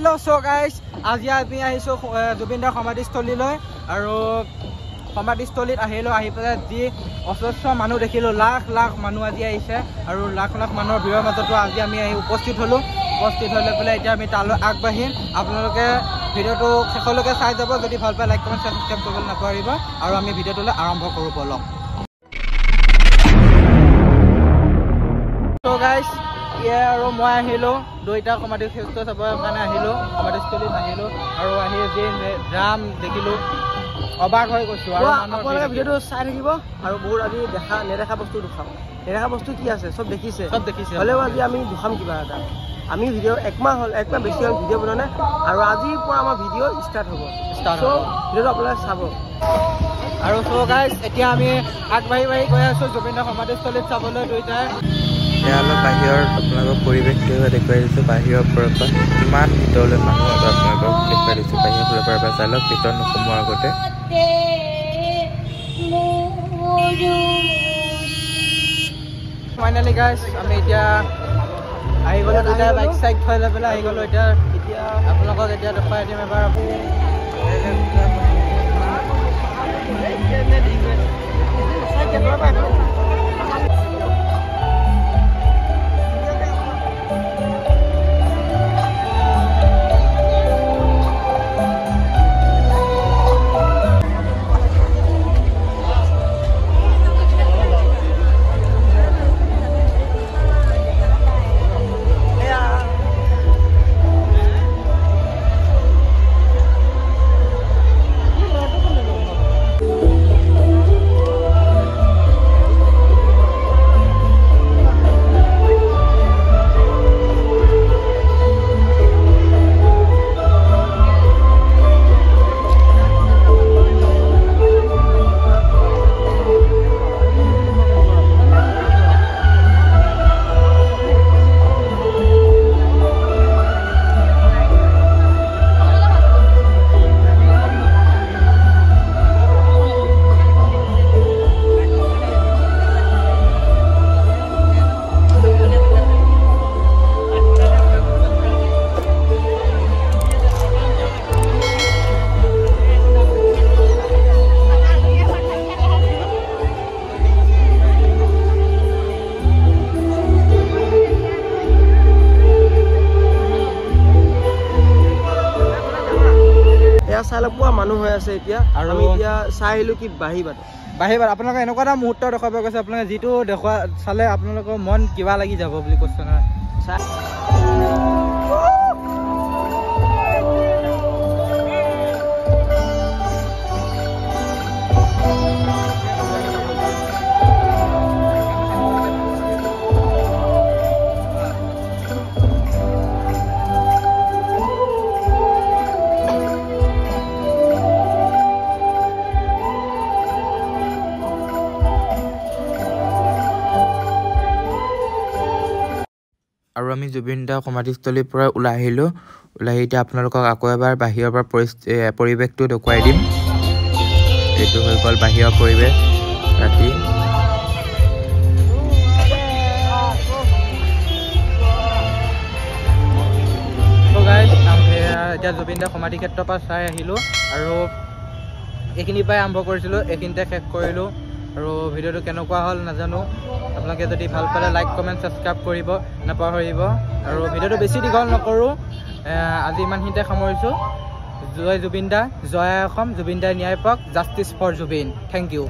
Hello, so guys, আজি আমি আহিছো জুবিন দাৰ সমাধিস্থলীলৈ আৰু সমাধিস্থলীত আহিলো আহি পেলাই যি অজস্ৰ মানুহ দেখিলো লাখ লাখ মানুহ আজি আহিছে আৰু লাখ লাখ মানুহৰ ভিৰৰ মাজতো আজি আমি আহি উপস্থিত হলো উপস্থিত হৈ পেলাই এতিয়া আমি তালৈ আগবাঢ়িম আপোনালোকে ভিডিঅ'টো শেষলৈকে চাই যাব যদি ভাল পায় লাইক কমেণ্ট সাবস্ক্ৰাইব কৰিবলৈ নাপাহৰিব আৰু আমি ভিডিঅ'টোলৈ আৰম্ভ কৰোঁ বলক so guys আৰু মই আহিলো দুইটা সমাধিস্থল চাবৰ কাৰণে আহিলো সমাধিস্থলীত আহিলো আৰু আহি যি জাম দেখিলো অবাক হৈ গৈছো আৰু আপোনালোকে ভিডিঅ'টো চাই থাকিব আৰু বহুত আজি নেদেখা বস্তু দেখাম নেদেখা বস্তু কি আছে চব দেখিছে হ'লেও আজি আমি দেখাম কিবা এটা আমি ভিডিঅ' একমাহ বেছি হ'ল ভিডিঅ' বনোৱা নাই আৰু আজিৰ পৰা আমাৰ ভিডিঅ' ষ্টাৰ্ট হ'ব ভিডিঅ'টো আপোনালোকে চাব আৰু চ' গাইজ এতিয়া আমি আগবাঢ়ি গৈ আছো জুবিন দাৰ সমাধিস্থলীত চাবলৈ দুইটাই অলপ বাহিৰৰ আপোনালোকক পৰিৱেশটো দেখুৱাই দিছোঁ বাহিৰৰ পৰা কিমান ভিতৰলৈ মানুহ আপোনালোকক দেখুৱাই দিছোঁ বাহিৰৰ ফালৰ পৰা চাই লওক ভিতৰত নোসোমোৱাৰ আগতে ফাইনেলি গাইজ আমি এতিয়া আহি গ'লো দুটা বাইক চাইক থৈ লৈ পেলাই আহি গ'লো এতিয়া আপোনালোকক এতিয়া দেখুৱাই দিম এবাৰ চালপুৱা মানুহ হৈ আছে এতিয়া আৰু আমি এতিয়া চাই আহিলো কি বাহিবাত আপোনালোকে এনেকুৱা এটা মুহূৰ্ত দেখাব গৈছে আপোনালোকে যিটো দেখুৱা চালে আপোনালোকৰ মন কিবা লাগি যাব বুলি কৈছে নহয় আৰু আমি জুবিন দাৰ সমাধিস্থলীৰ পৰা ওলাই আহিলোঁ ওলাই এতিয়া আপোনালোকক আকৌ এবাৰ বাহিৰৰ পৰা পৰিৱেশটো দেখুৱাই দিম এইটো হৈ গ'ল বাহিৰৰ পৰিৱেশ ৰাতি এতিয়া জুবিন দাৰ সমাধি ক্ষেত্ৰৰ পৰা চাই আহিলোঁ আৰু এইখিনিৰ পৰাই আৰম্ভ কৰিছিলোঁ এইখিনিতে শেষ কৰিলোঁ আৰু ভিডিঅ'টো কেনেকুৱা হ'ল নাজানো আপোনালোকে যদি ভাল পালে লাইক কমেণ্ট ছাবস্ক্ৰাইব কৰিব নাপাহৰিব আৰু ভিডিঅ'টো বেছি দীঘল নকৰোঁ আজি ইমানখিনিতে সামৰিছোঁ জয় জুবিন দা জয় অসম জুবিন দাই ন্যায় পাওক justice for Zubeen thank U